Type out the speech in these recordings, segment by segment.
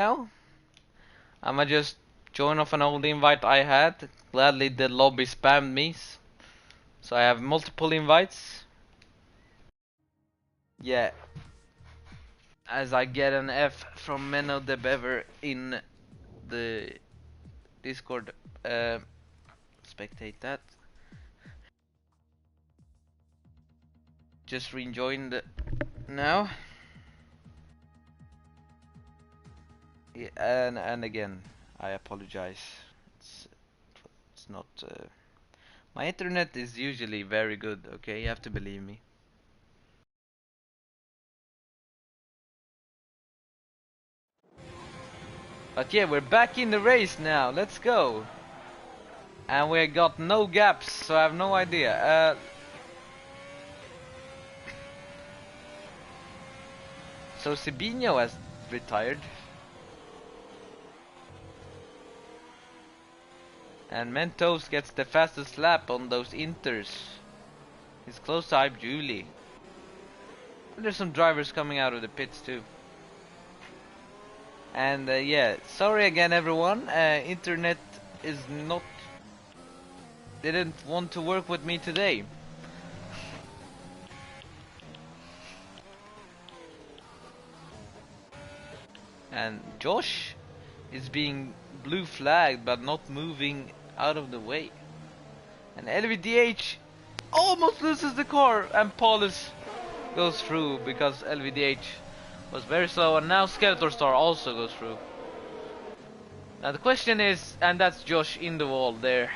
Now, I'ma just join off an old invite I had. Gladly the lobby spammed me. So I have multiple invites. Yeah. As I get an F from Menno the Bever in the Discord. Spectate that. Just rejoined now. Yeah, and again, I apologize. It's it's not. My internet is usually very good. Okay, you have to believe me. But yeah, we're back in the race now. Let's go. And we got no gaps, so I have no idea. So Sibinho has retired. And Mentos gets the fastest lap on those Inters. He's close to Hype Julie. And there's some drivers coming out of the pits too. And yeah, sorry again everyone. Internet is not... didn't want to work with me today. And Josh is being blue flagged but not moving out of the way. And LVDH almost loses the car and Paulus goes through because LVDH was very slow, and now Skeletor Star also goes through. Now the question is, and that's Josh in the wall there.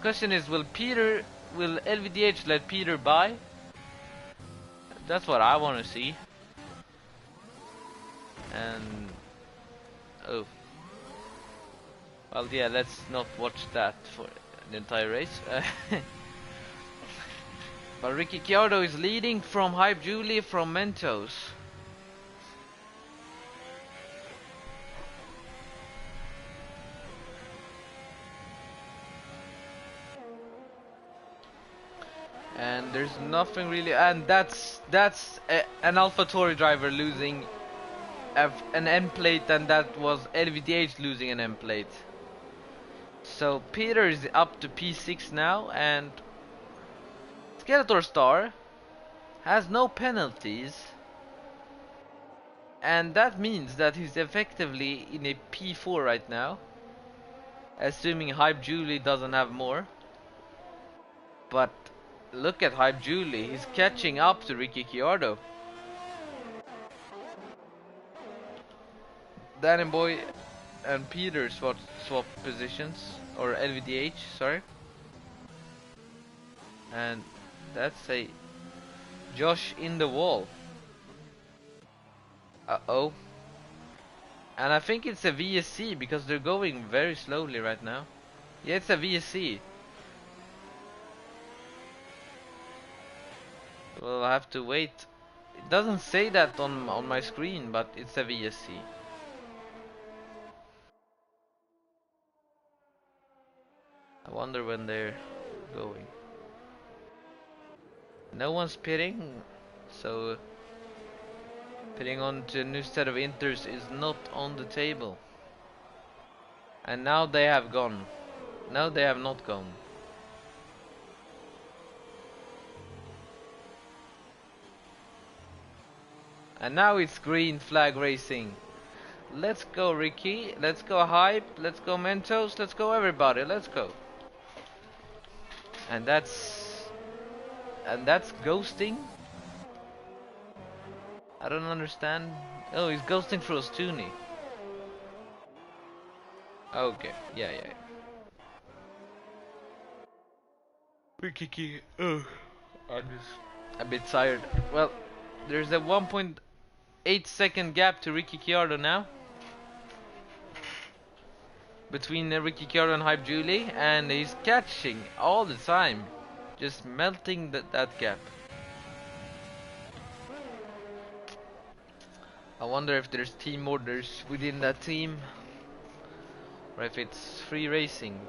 Question is, will LVDH let Peter by? That's what I want to see. And oh, well, yeah, let's not watch that for the entire race. But Ricky Chiardo is leading from Hype Julie from Mentos. And there's nothing really, and that's an AlphaTauri driver losing an M plate, and that was LVDH losing an M plate. So Peter is up to P6 now, and Skeletor Star has no penalties, and that means that he's effectively in a P4 right now, assuming Hype Julie doesn't have more. But look at Hype Julie, he's catching up to Ricky Chiardo. Danny Boy and Peter swap positions, or LVDH, sorry. And that's a Josh in the wall. Uh-oh. And I think it's a VSC because they're going very slowly right now. Yeah, it's a VSC. Well, I have to wait. It doesn't say that on my screen, but it's a VSC. I wonder when they're going. No one's pitting, so pitting on to a new set of Inters is not on the table. And now they have gone. No, they have not gone. And now it's green flag racing. Let's go Ricky, let's go Hype, let's go Mentos, let's go everybody, let's go. And that's ghosting. I don't understand. Oh, he's ghosting for Ostuni. Okay, yeah. Ricky, oh, I'm just a bit tired. Well, there's a 1.8-second gap to Ricky Chiardo now. Between Ricky Chiardo and Hype Julie, and he's catching all the time. Just melting that gap. I wonder if there's team orders within that team, or if it's free racing.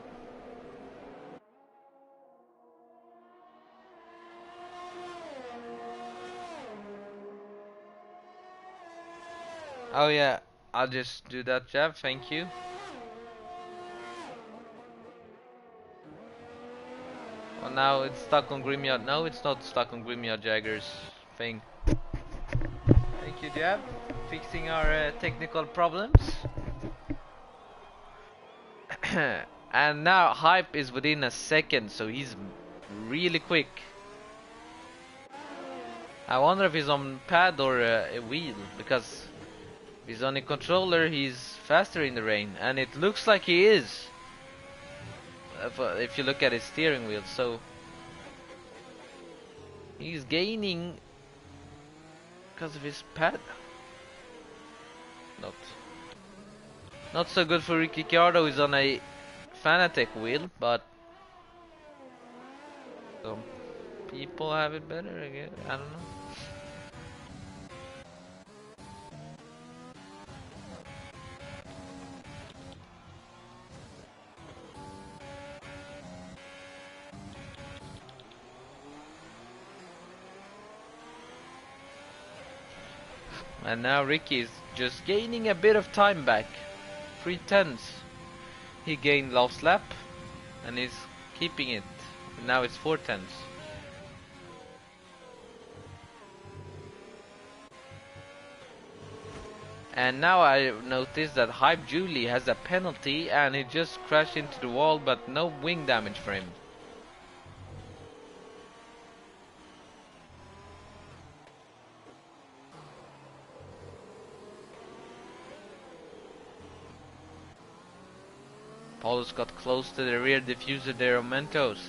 Oh yeah, I'll just do that, Jeff. Thank you. Well, now it's stuck on Grimyard. No, it's not stuck on Grimyard Jagger's thing. Thank you, Jeff. Fixing our technical problems. And now Hype is within a second, so he's really quick. I wonder if he's on pad or a wheel, because if he's on a controller, he's faster in the rain, and it looks like he is. If you look at his steering wheel, so he's gaining because of his pad. Not so good for Ricciardo, who's on a Fanatec wheel, but some people have it better, I guess. I don't know. And now Ricky is just gaining a bit of time back. 3/10 he gained last lap, and he's keeping it. Now it's 4/10. And now I noticed that Hype Julie has a penalty, and he just crashed into the wall, but no wing damage for him. Paulus got close to the rear diffuser there on Mentos.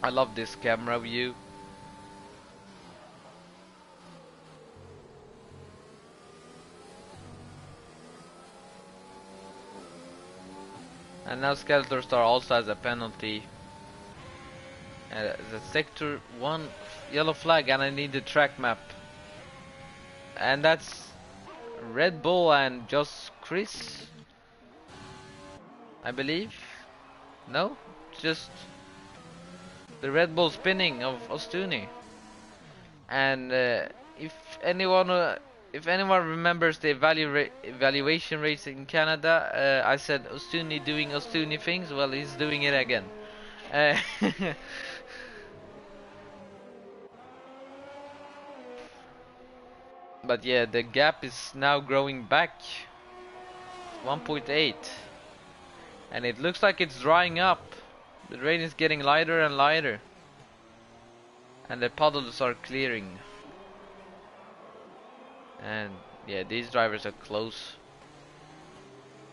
I love this camera view. And now Skeletor Star also has a penalty. The sector 1 yellow flag, and I need the track map. And that's Red Bull and just Chris, I believe. No, just the Red Bull spinning of Ostuni. And if anyone remembers the evaluation race in Canada, I said Ostuni doing Ostuni things. Well, he's doing it again. But yeah, the gap is now growing back. 1.8. And it looks like it's drying up. The rain is getting lighter and lighter. And the puddles are clearing. And yeah, these drivers are close.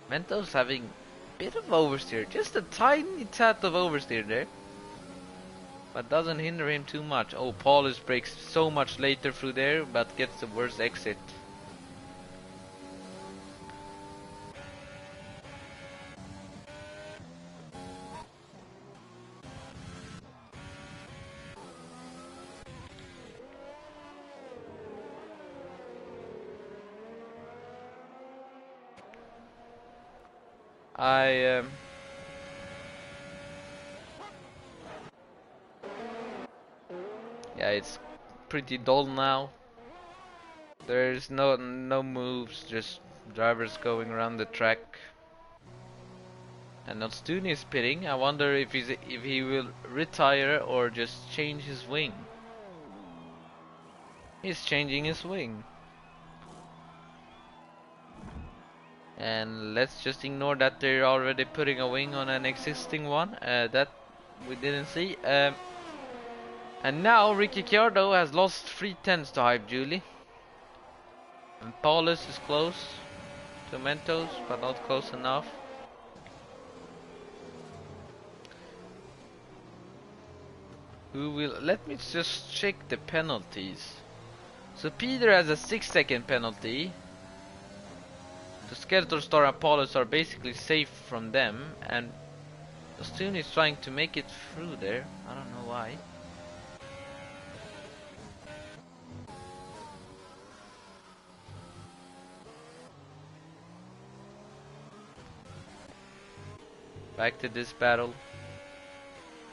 Mentos having a bit of oversteer. Just a tiny tad of oversteer there. But doesn't hinder him too much. Oh, Paulus brakes so much later through there, but gets the worst exit. Yeah, it's pretty dull now. There's no moves, just drivers going around the track. And Ostuni is pitting. I wonder if he will retire or just change his wing. He's changing his wing. And let's just ignore that they're already putting a wing on an existing one. That we didn't see. And now Ricciardo has lost 3/10 to Hype Julie. And Paulus is close to Mentos, but not close enough. Who will... Let me just check the penalties. So Peter has a 6-second penalty. The Skeletor Star and Paulus are basically safe from them. And Ostuni is trying to make it through there. I don't know why. Back to this battle.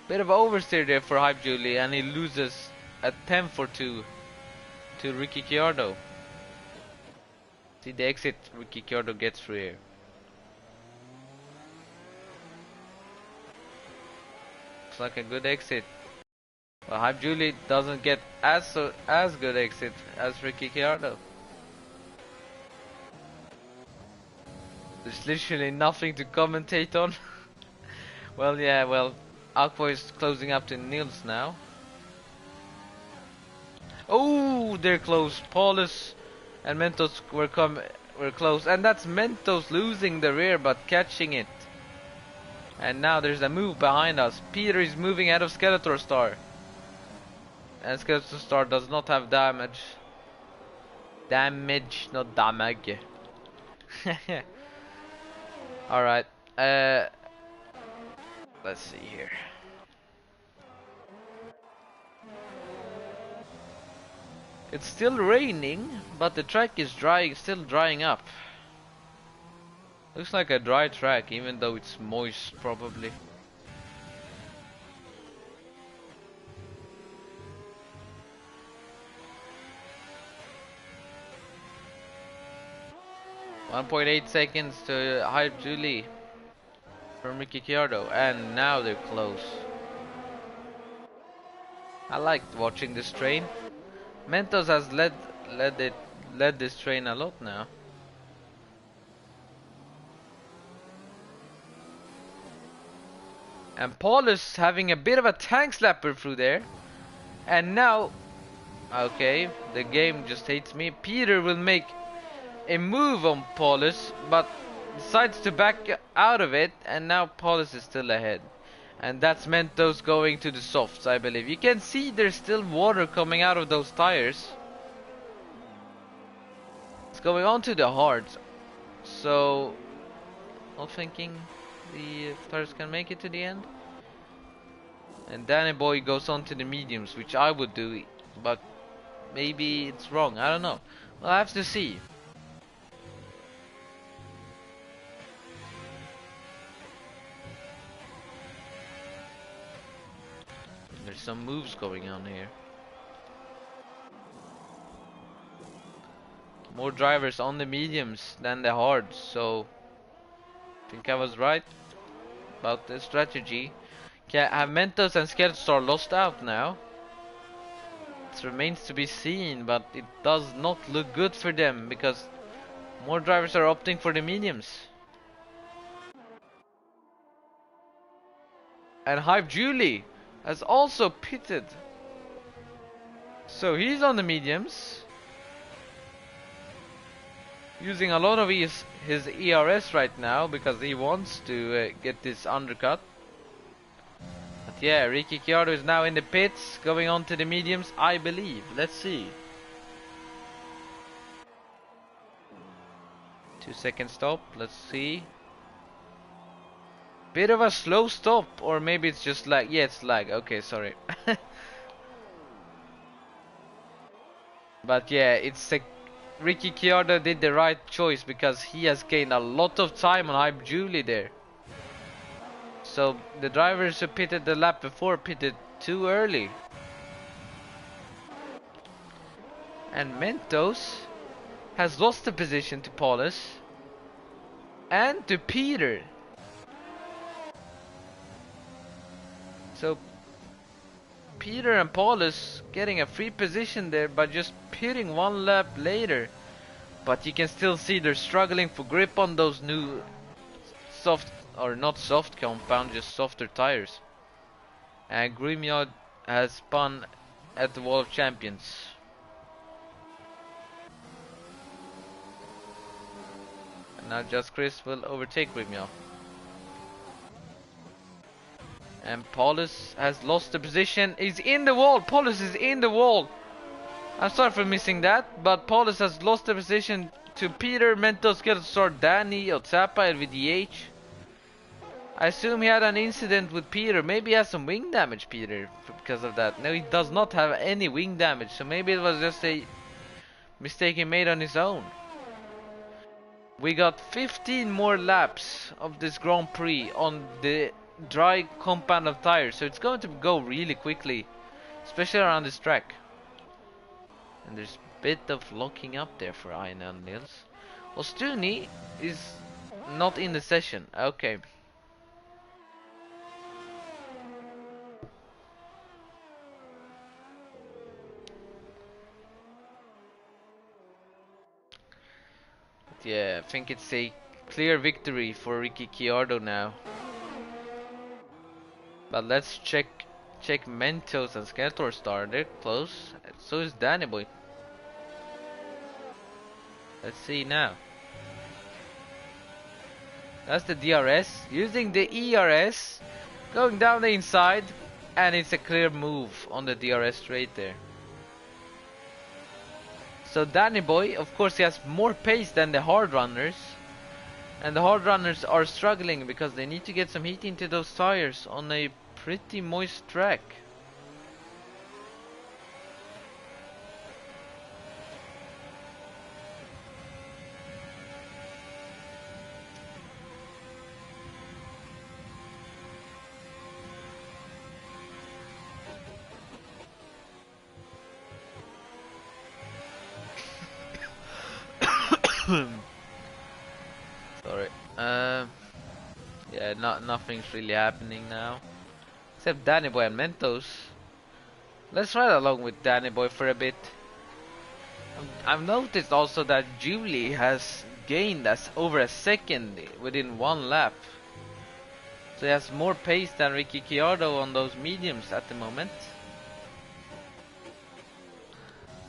Bit of oversteer there for Hype Julie, and he loses a 10 for 2 to Ricky Chiardo. See the exit Ricky Chiardo gets through here. Looks like a good exit. But Hype Julie doesn't get as good exit as Ricky Chiardo. There's literally nothing to commentate on. Well, yeah, well, Aqua is closing up to Nils now. Oh, they're close. Paulus and Mentos were close, and that's Mentos losing the rear but catching it. And now there's a move behind us. Peter is moving out of Skeletor Star, and Skeletor Star does not have damage. Damage, not damage. All right. Let's see here. It's still raining, but the track is still drying up. Looks like a dry track, even though it's moist, probably. .8 seconds to Hype Julie from Ricky Chiardo, and now they're close. I liked watching this train. Mentos has led this train a lot now. And Paulus having a bit of a tank slapper through there. And now, okay, the game just hates me. Peter will make a move on Paulus, but decides to back out of it, and now Paulus is still ahead. And that's Mentos going to the softs, I believe. You can see there's still water coming out of those tires. It's going on to the hards. So, not thinking the tires can make it to the end. And Danny Boy goes on to the mediums, which I would do, but maybe it's wrong. I don't know. We'll have to see. There's some moves going on here. More drivers on the mediums than the hards, so I think I was right about the strategy. Have Mentos and Skeletor lost out now? It remains to be seen, but it does not look good for them because more drivers are opting for the mediums. And Hype Julie has also pitted, so he's on the mediums, using a lot of his ERS right now because he wants to get this undercut. But yeah, Ricky Chiardo is now in the pits, going on to the mediums, I believe. Let's see. 2-second stop, let's see. Bit of a slow stop, or maybe it's just lag. Yeah, it's lag. Okay, sorry. But yeah, it's Ricky Chiardo did the right choice because he has gained a lot of time on Hype Julie there. So the drivers who pitted the lap before pitted too early. And Mentos has lost the position to Paulus and to Peter. So Peter and Paulus getting a free position there by just pitting one lap later. But you can still see they're struggling for grip on those new soft, or not soft compound, just softer tires. And Grimyard has spun at the Wall of Champions. And now Just Chris will overtake Grimyard. And Paulus has lost the position. He's in the wall. Paulus is in the wall. I'm sorry for missing that, but Paulus has lost the position to Peter, Mentos, Skeletor, Danny, Otsapa, LVDH. I assume he had an incident with Peter. Maybe he has some wing damage, Peter, because of that. No, he does not have any wing damage, so maybe it was just a mistake he made on his own. We got 15 more laps of this Grand Prix on the dry compound of tires, so it's going to go really quickly, especially around this track. And there's a bit of locking up there for INL Nils. Ostuni is not in the session. Okay. But yeah, I think it's a clear victory for Ricky Chiardo now. But let's check Mentos and Skeletor Star. They're close. So is Danny Boy. Let's see now. That's the DRS. Using the ERS. Going down the inside. And it's a clear move on the DRS straight there. So Danny Boy, of course, he has more pace than the hard runners. And the hard runners are struggling because they need to get some heat into those tires on a pretty moist track. Sorry. Yeah, nothing's really happening now. Except Danny Boy and Mentos. Let's ride along with Danny Boy for a bit. I've noticed also that Julie has gained us over a second within one lap. So he has more pace than Ricky Chiardo on those mediums at the moment.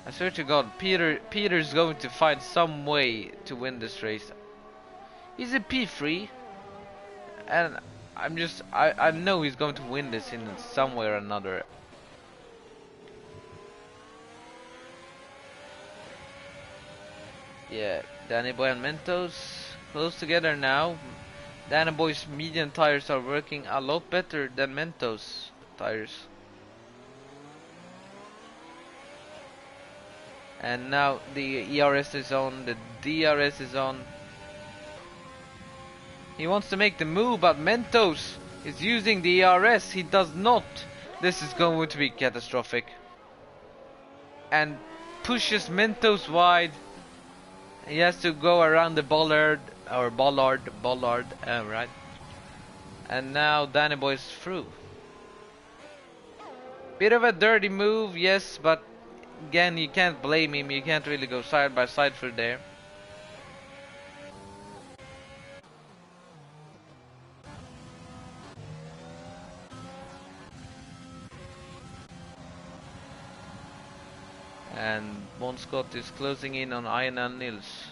I swear to God, Peter's going to find some way to win this race. He's a P3, and I know he's going to win this in some way or another. Yeah, Danny Boy and Mentos close together now. Danny Boy's medium tires are working a lot better than Mentos tires. And now the ERS is on, the DRS is on. He wants to make the move, but Mentos is using the ERS. He does not. This is going to be catastrophic. And pushes Mentos wide. He has to go around the bollard, right. And now Danny Boy's through. Bit of a dirty move, yes, but again, you can't blame him. You can't really go side by side through there. And Bon Scott is closing in on INL Nils.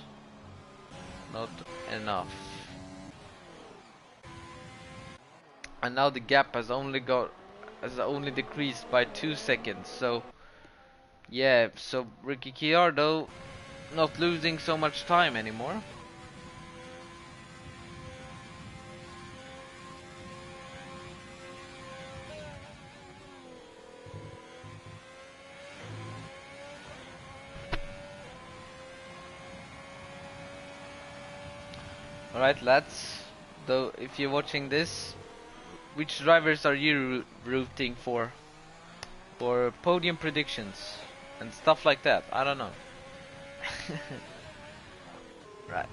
Not enough. And now the gap has only decreased by 2 seconds. So yeah, so Ricky Chiardo not losing so much time anymore. Alright lads, though if you're watching this, which drivers are you rooting for podium predictions and stuff like that? I don't know. Right.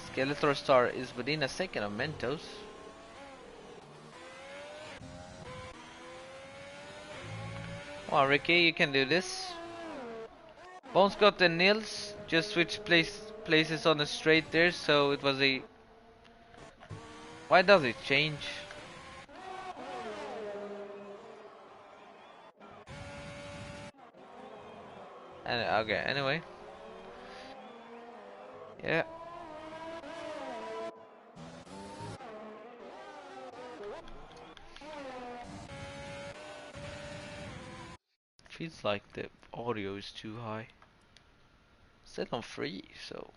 Skeletor Star is within a second of Mentos. Come on Ricky, you can do this. Bon Scott and Nils just switched places on the straight there, so it was a... Why does it change? And okay, anyway. Yeah. Feels like the audio is too high. Set on free, so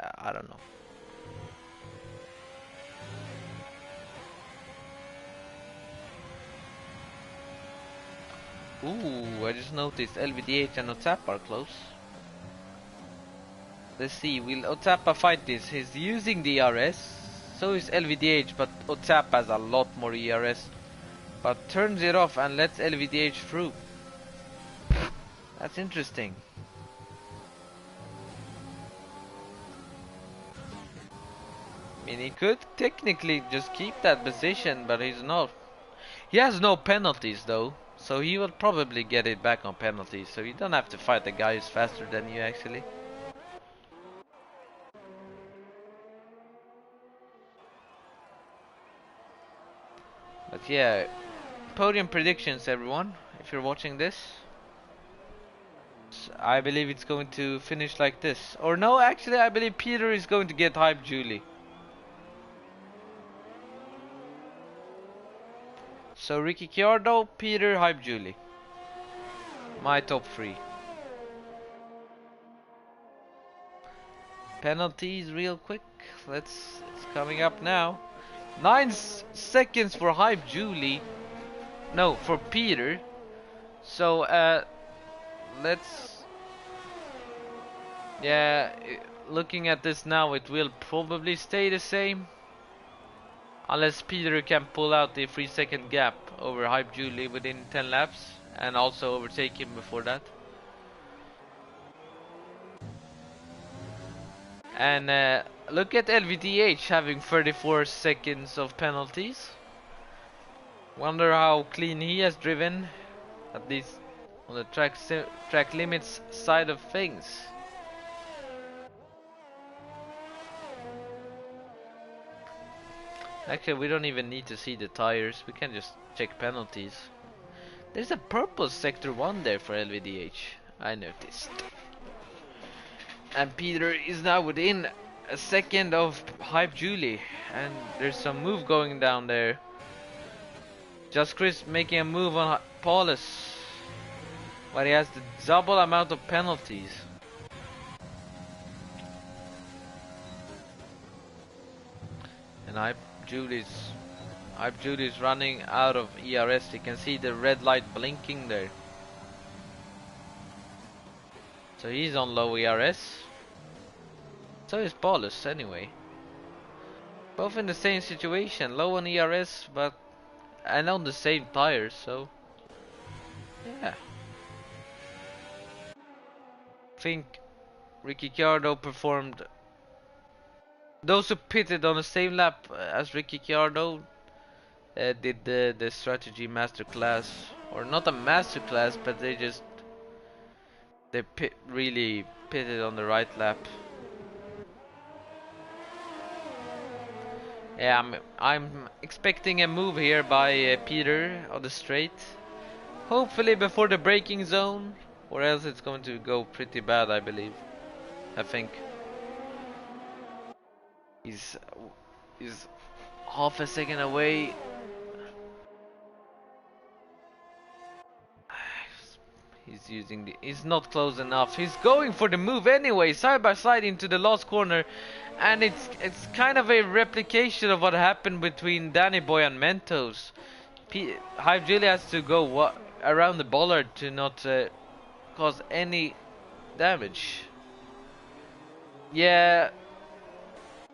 I don't know. Ooh, I just noticed LVDH and WhatsApp are close. Let's see, will Otapa fight this? He's using the ERS, so is LVDH, but Otapa has a lot more ERS. But turns it off and lets LVDH through. That's interesting. I mean, he could technically just keep that position, but he's not. He has no penalties though, so he will probably get it back on penalties, so you don't have to fight the guy who's faster than you actually. But yeah, podium predictions everyone, if you're watching this. I believe it's going to finish like this. Or no, actually I believe Peter is going to get Hype Julie. So Ricky Chiardo, Peter, Hype Julie. My top 3. Penalties real quick. It's coming up now. 9 seconds for Hype Julie. No, for Peter. So let's... Yeah, looking at this now, it will probably stay the same. Unless Peter can pull out the 3-second gap over Hype Julie within 10 laps. And also overtake him before that. And look at LVDH having 34 seconds of penalties. Wonder how clean he has driven, at least on the track limits side of things. Actually, we don't even need to see the tires, we can just check penalties. There's a purple sector 1 there for LVDH, I noticed. And Peter is now within a second of Hype Julie, and there's some move going down there. Just Chris making a move on Paulus, but he has the double amount of penalties. And Hype Julie's running out of ERS. You can see the red light blinking there. So he's on low ERS. So is Paulus anyway. Both in the same situation, low on ERS, but and on the same tires, so yeah. I think Ricky Chiardo performed. Those who pitted on the same lap as Ricky Chiardo did the strategy masterclass, or not a masterclass, but they really pitted on the right lap. Yeah, I'm expecting a move here by Peter on the straight. Hopefully before the braking zone, or else it's going to go pretty bad, I believe. I think. He's half a second away. He's not close enough. He's going for the move anyway, side by side into the last corner, and it's kind of a replication of what happened between Danny Boy and Mentos. Hype Julie has to go around the bollard to not cause any damage. Yeah,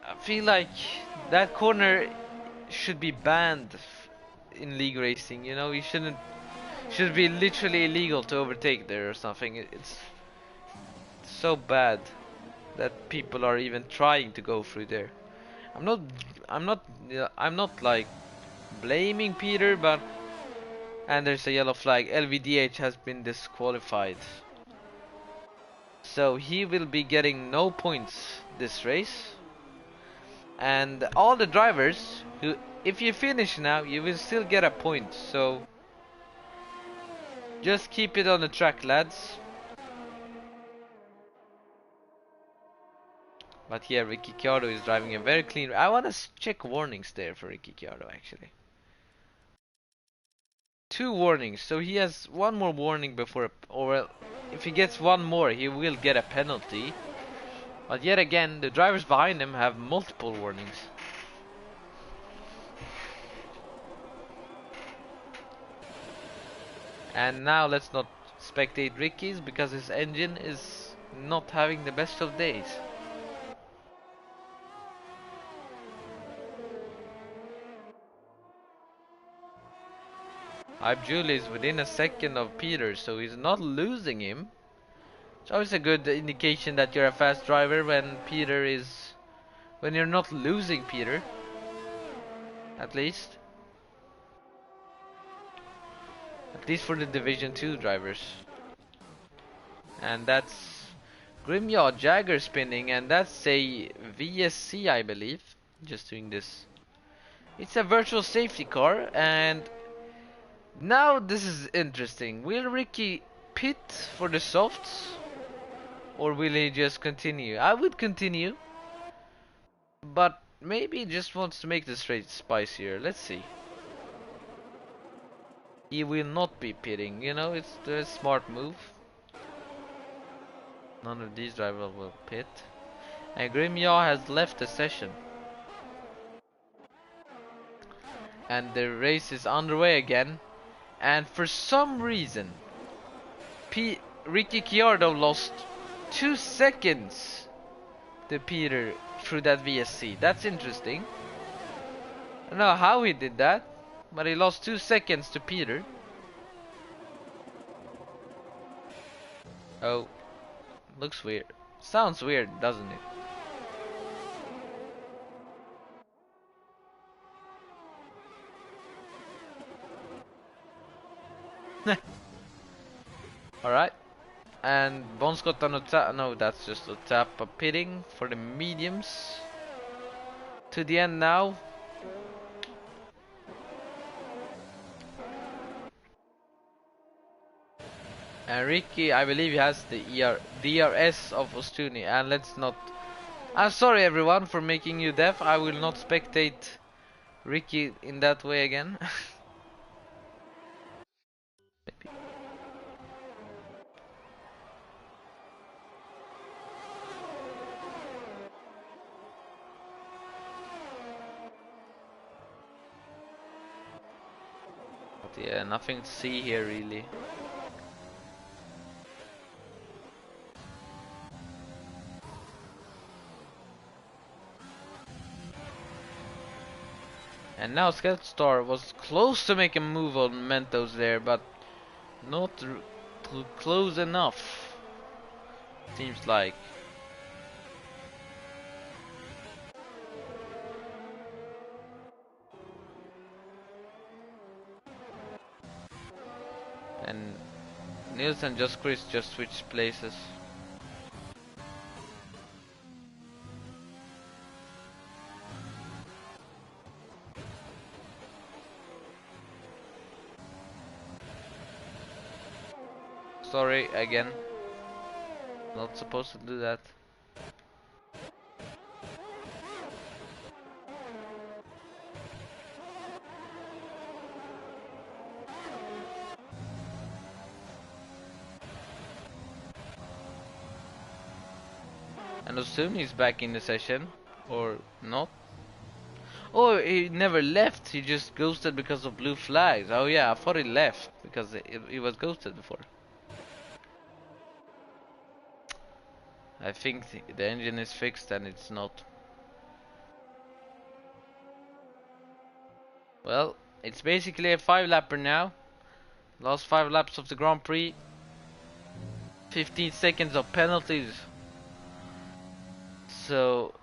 I feel like that corner should be banned in league racing. You know, you should be literally illegal to overtake there or something. It's so bad that people are even trying to go through there. I'm not like blaming Peter, but and there's a yellow flag. LVDH has been disqualified, so he will be getting no points this race. And all the drivers who, if you finish now, you will still get a point. So just keep it on the track, lads. But here, Ricky Chiardo is driving a very clean. I want to check warnings there for Ricky Chiardo, actually. 2 warnings, so he has 1 more warning before, or if he gets 1 more, he will get a penalty. But yet again, the drivers behind him have multiple warnings. And now let's not spectate Ricky's, because his engine is not having the best of days. Julie is within a second of Peter, so he's not losing him. It's always a good indication that you're a fast driver when you're not losing Peter, at least. At least for the Division 2 drivers. And that's Grimyaw Jagger spinning, and that's a VSC, I believe. Just doing this. It's a virtual safety car, and now this is interesting. Will Ricky pit for the softs, or will he just continue? I would continue, but maybe he just wants to make the straight spicier. Let's see. He will not be pitting, you know, it's the smart move. None of these drivers will pit. And Grimyaw has left the session. And the race is underway again. And for some reason, Ricky Chiardo lost 2 seconds to Peter through that VSC. That's interesting. I don't know how he did that, but he lost 2 seconds to Peter. Oh, looks weird. Sounds weird, doesn't it? Alright. And Bonscott no, that's just a tap pitting for the mediums. To the end now. And Ricky, I believe he has the DRS of Ostuni. And let's not... I'm sorry everyone for making you deaf. I will not spectate Ricky in that way again. But yeah, nothing to see here really. And now Sketstar was close to make a move on Mentos there, but not close enough. Seems like. And Nielsen Chris just switched places. Sorry again. Not supposed to do that. And assume he's back in the session, or not. Oh, he never left, he just ghosted because of blue flags. Oh yeah, I thought he left because he was ghosted before. I think the engine is fixed and it's not. Well, it's basically a 5-lapper now. Last 5 laps of the Grand Prix. 15 seconds of penalties. So,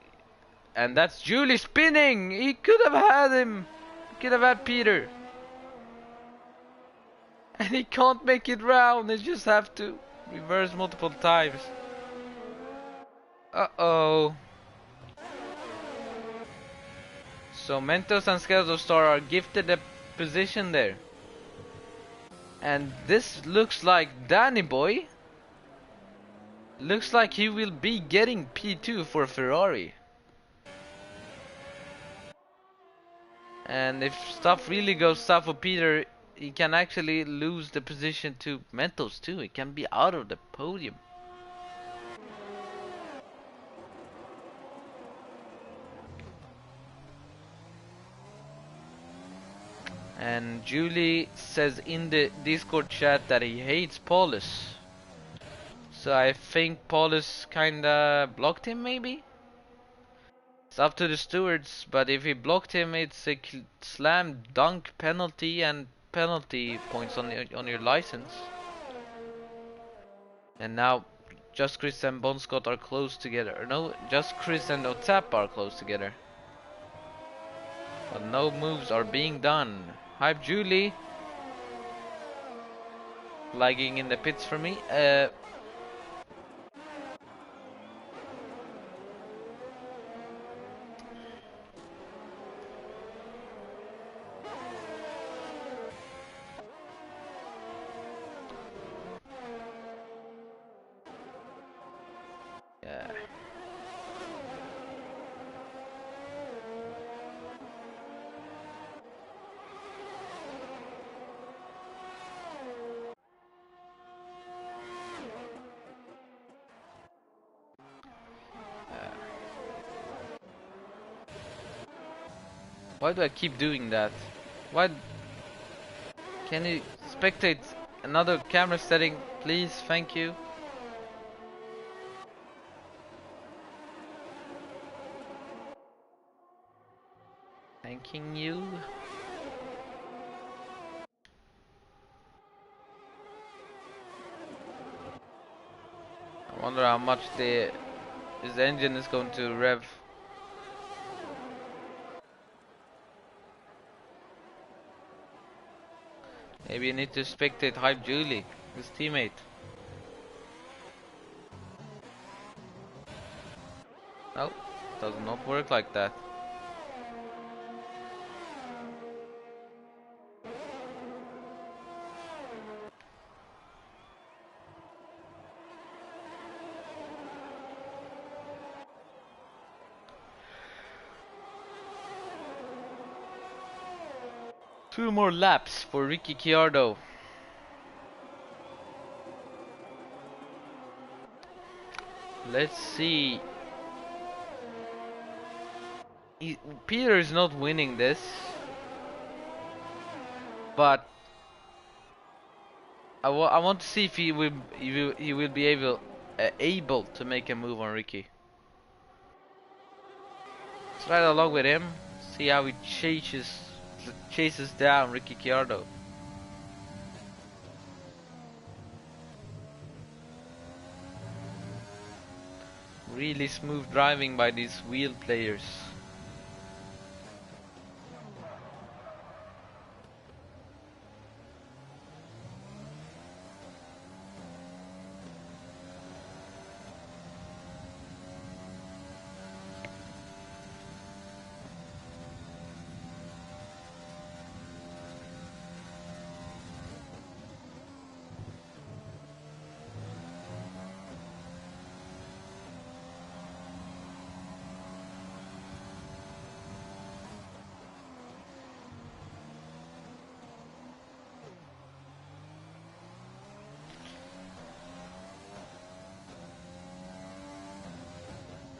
and that's Julie spinning. He could have had him. He could have had Peter. And he can't make it round. He just have to reverse multiple times. Uh-oh. So Mentos and Skeletor are gifted a position there. And this looks like Danny Boy. Looks like he will be getting P2 for Ferrari. And if stuff really goes south for Peter, he can actually lose the position to Mentos too. He can be out of the podium. And Julie says in the Discord chat that he hates Paulus. So I think Paulus kinda blocked him maybe? It's up to the stewards, but if he blocked him it's a slam dunk penalty and penalty points on your license. And now Just Chris and Bon Scott are close together. No, Just Chris and Otap are close together. But no moves are being done. Hype Julie lagging in the pits for me. Yeah. Why do I keep doing that? Why? Can you spectate another camera setting, please? Thank you. Thanking you. I wonder how much his engine is going to rev. Maybe you need to spectate Hype Julie, his teammate. No, does not work like that. Two more laps for Ricky Ciardo. Let's see. Peter is not winning this, but I want to see if he will be able to make a move on Ricky. Let's ride along with him, see how he chases down Ricky Ciardo. Really smooth driving by these wheel players.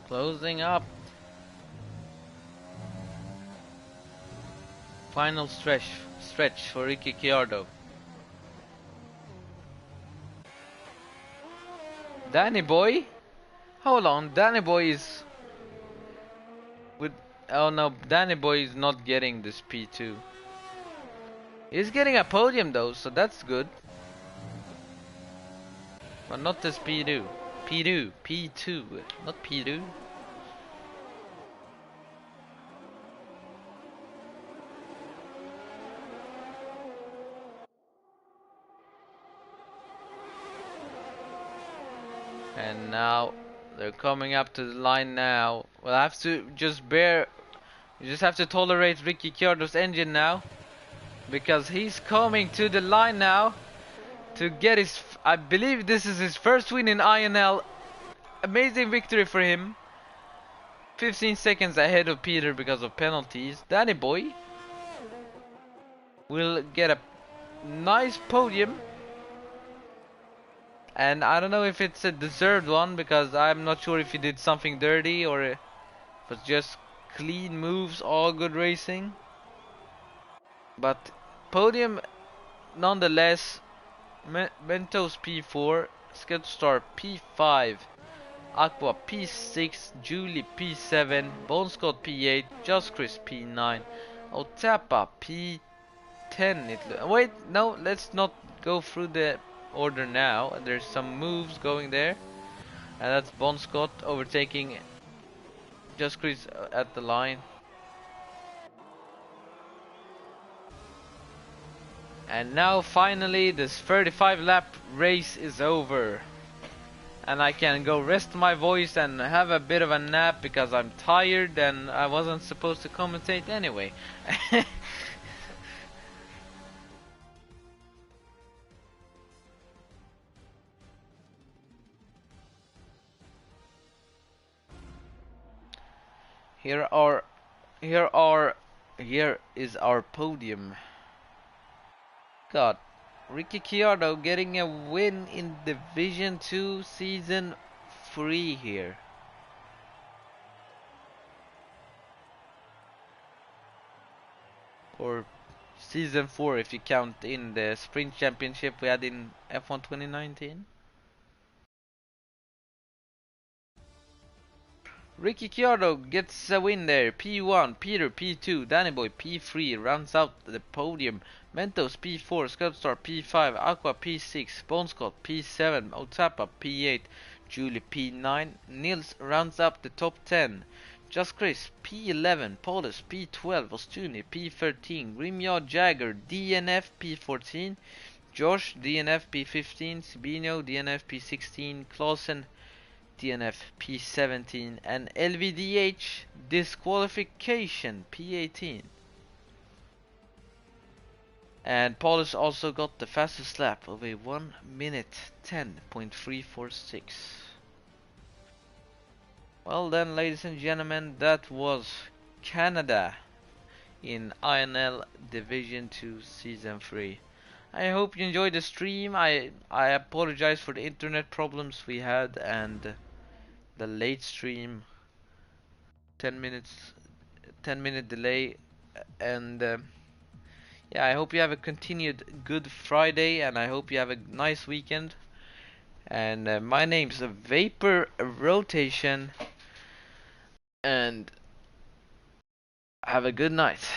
Closing up. Final stretch for Ricky Ciardo. Danny Boy? Hold on, Danny Boy is with oh no, Danny Boy is not getting this P2. He's getting a podium though, so that's good. But not this P2. P2, not P2. And now they're coming up to the line now. We'll have to just you just have to tolerate Ricky Ciardo's engine now, because he's coming to the line now to get his, I believe this is his first win in INL. Amazing victory for him. 15 seconds ahead of Peter because of penalties. Danny Boy will get a nice podium. And I don't know if it's a deserved one, because I'm not sure if he did something dirty or if it's just clean moves, all good racing. But podium nonetheless. Mentos P4, Sketstar P5, Aqua P6, Julie P7, Bon Scott P8, Just Chris P9, Otapa 10. Wait, no, let's not go through the order now. There's some moves going there. And that's Bon Scott overtaking Just Chris at the line. And now finally this 35 lap race is over. And I can go rest my voice and have a bit of a nap because I'm tired and I wasn't supposed to commentate anyway. Here are here is our podium. God, Ricky Chiardo getting a win in Division 2 Season 3 here. Or Season 4 if you count in the Sprint Championship we had in F1 2019. Ricky Chiardo gets a win there. P1, Peter P2, Danny Boy P3 rounds out the podium. Mentos P4, Sculpstar P5, Aqua P6, Bon Scott P7, Otapa P8, Julie P9. Nils rounds up the top 10. Just Chris P11, Paulus P12, Ostuni P13, Grimyard Jagger DNF P14, Josh DNF P15, Sibino DNF P16, Clausen DNF P17 and LVDH disqualification P18. And Paulus also got the fastest lap of a 1 minute 10.346. Well then, ladies and gentlemen, that was Canada in INL Division 2 Season 3. I hope you enjoyed the stream. I apologize for the internet problems we had and the late stream, 10 minute delay, and yeah, I hope you have a continued good Friday and I hope you have a nice weekend. And my name's Vapor Rotation and have a good night.